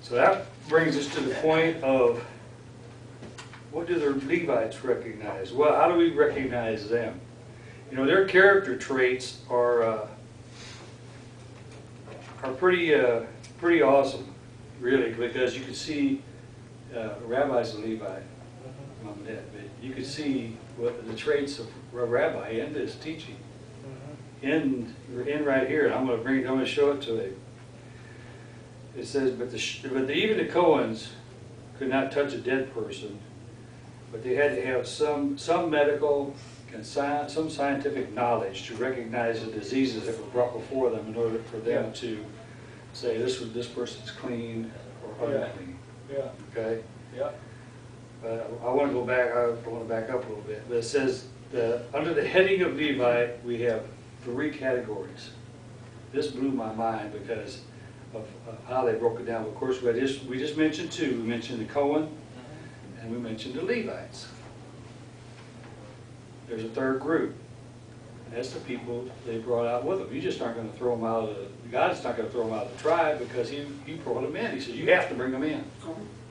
So that brings us to the point of, what do the Levites recognize? Well, how do we recognize them? You know, their character traits are pretty awesome, really, because you can see Rabbi's a Levite, Mom and Dad, but you can see what the traits of a rabbi in this teaching. In right here, I'm going to show it to you. It says, but even the Cohens could not touch a dead person, but they had to have some medical and some scientific knowledge to recognize the diseases that were brought before them in order for them to say this person's clean or unclean. Yeah. Okay. Yeah. But I want to go back. I want to back up a little bit. But it says under the heading of Levi, we have 3 categories. This blew my mind because of how they broke it down. Of course, we just mentioned 2. We mentioned the Cohen, and we mentioned the Levites. There's a 3rd group, and that's the people they brought out with them. You just aren't going to throw them out of God's not going to throw them out of the tribe because he brought them in. He said you have to bring them in.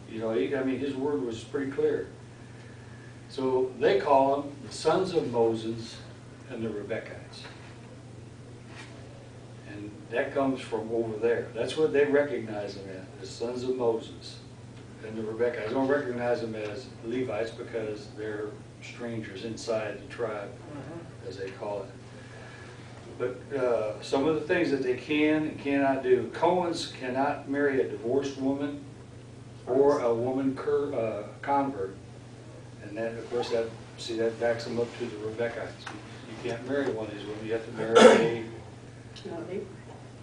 You know, I mean, his word was pretty clear. So they call them the sons of Moses and the Rebekhites. And that comes from over there. That's what they recognize them as, the sons of Moses and the Rebekhites. They don't recognize them as Levites because they're strangers inside the tribe, as they call it. But some of the things that they can and cannot do. Cohens cannot marry a divorced woman or a woman convert. And that, of course, that backs them up to the Rebekhites. You can't marry one of these women. You have to marry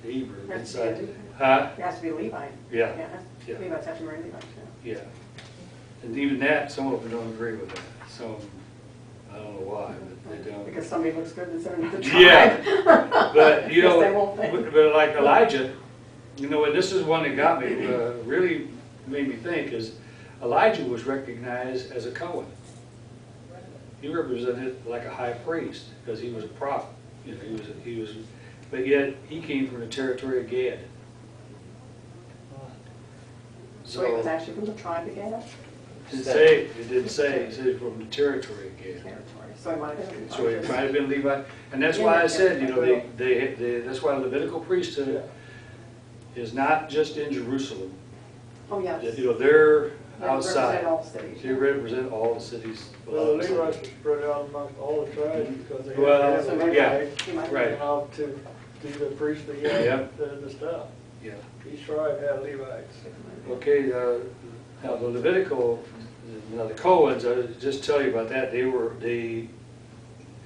a Hebrew inside. Huh? It has to be a Levite. Yeah. Yeah. Levites have to marry Levites. Yeah. And even that, some of them don't agree with that. Some, I don't know why, but they don't. Because somebody looks good that's in the tribe. Yeah. But, you know, Yes, they won't think. but like Elijah, you know, and this is one that got me, really made me think, is Elijah was recognized as a Cohen. He represented like a high priest because he was a prophet. You know, he was, but yet he came from the territory of Gad. So he was actually from the tribe of Gad? It didn't say. It said from the territory of Gad. So he might have been. So he might have been Levi, and that's why I said, you know, that's why Levitical priesthood is not just in Jerusalem. Oh, yes. You know, they're They outside. represent all cities. They represent all the cities. Well, the Levites were spread out among all the tribes because they Well, had the yeah, Levites right. and all to do the priestly the stuff. Yeah. Each tribe had Levites. Okay, now the Levitical, now the Cohens, I'll just tell you about that. A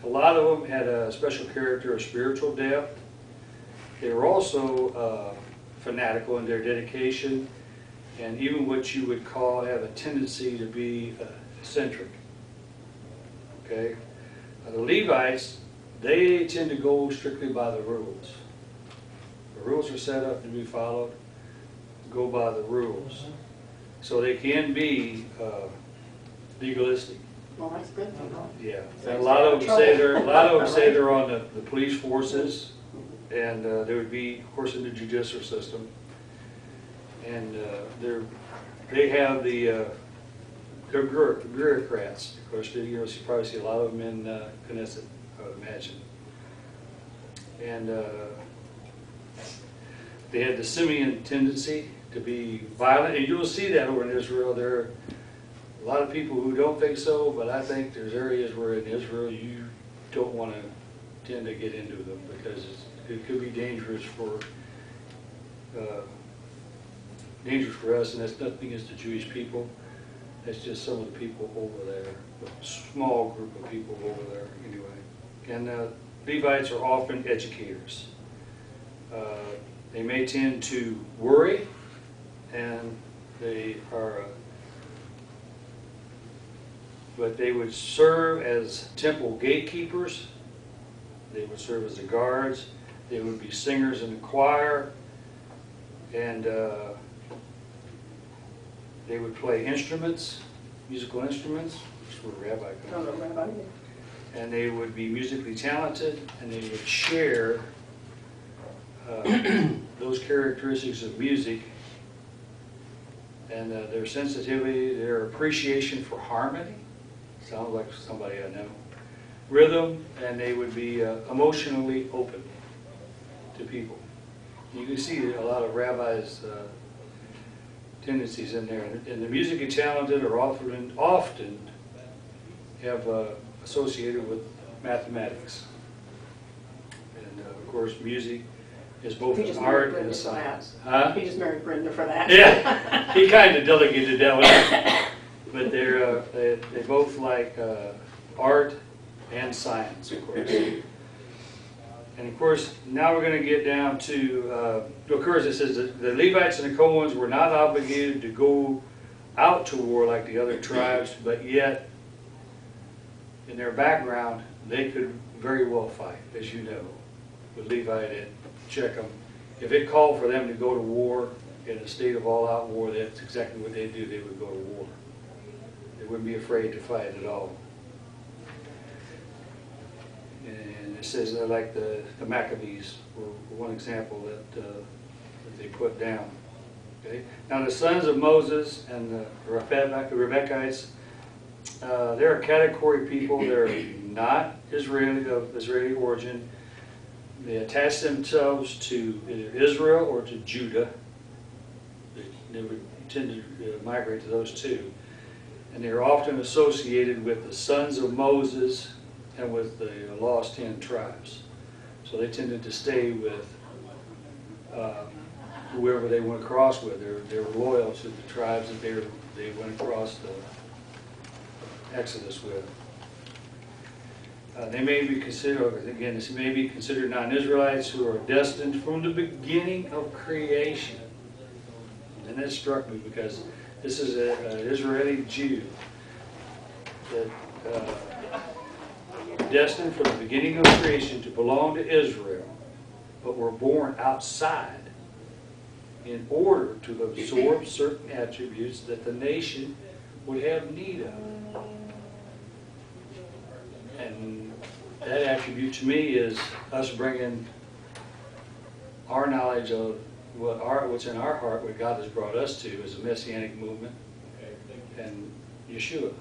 lot of them had a special character of spiritual depth. They were also fanatical in their dedication, and even what you would have a tendency to be eccentric. Okay, now the Levites, they tend to go strictly by the rules. The rules are set up to be followed. Go by the rules, so they can be legalistic. Well, that's good. Yeah, and a lot of them say they're on the police forces, and they would be, of course, in the judicial system, and they're bureaucrats. Of course, you probably see a lot of them in Knesset, I would imagine, and they had the Simeon tendency to be violent, and you'll see that over in Israel. There are a lot of people who don't think so, but I think there's areas where in Israel you don't want to tend to get into them because it could be dangerous for us, and that's nothing against the Jewish people. That's just some of the people over there, a small group of people over there anyway. And Levites are often educators. They may tend to worry, and they are, but they would serve as temple gatekeepers. They would serve as the guards. They would be singers in the choir, and they would play instruments, musical instruments. That's where Rabbi comes from. And they would be musically talented, and they would share those characteristics of music and their sensitivity, their appreciation for harmony, sounds like somebody I know, rhythm, and they would be emotionally open to people. You can see a lot of rabbis' tendencies in there, and the musically talented are often have associated with mathematics, and of course music is both He an just art married and a Brenda for that. science. Huh? He just married Brenda for that. Yeah, he kind of delegated that one, but they both like art and science, of course. And of course, now we're going to get down to, of course, it says that the Levites and the Cohens were not obligated to go out to war like the other tribes, but yet, in their background, they could very well fight, as you know, with Levi and check them. If it called for them to go to war in a state of all-out war, that's exactly what they'd do. They would go to war. They wouldn't be afraid to fight at all. And it says like the Maccabees were one example that they put down. Okay. Now the sons of Moses and the Rebekkites, they're a category people. They're not Israeli of Israeli origin. They attach themselves to either Israel or to Judah. They would tend to migrate to those two. And they're often associated with the sons of Moses and with the lost 10 tribes. So they tended to stay with whoever they went across with. They were loyal to the tribes that they went across the Exodus with. They may be considered, again, this may be considered non-Israelites who are destined from the beginning of creation. And that struck me because this is an Israeli Jew that destined from the beginning of creation to belong to Israel, but were born outside in order to absorb certain attributes that the nation would have need of. And that attribute to me is us bringing our knowledge of what's in our heart, what God has brought us to as a Messianic movement, and Yeshua.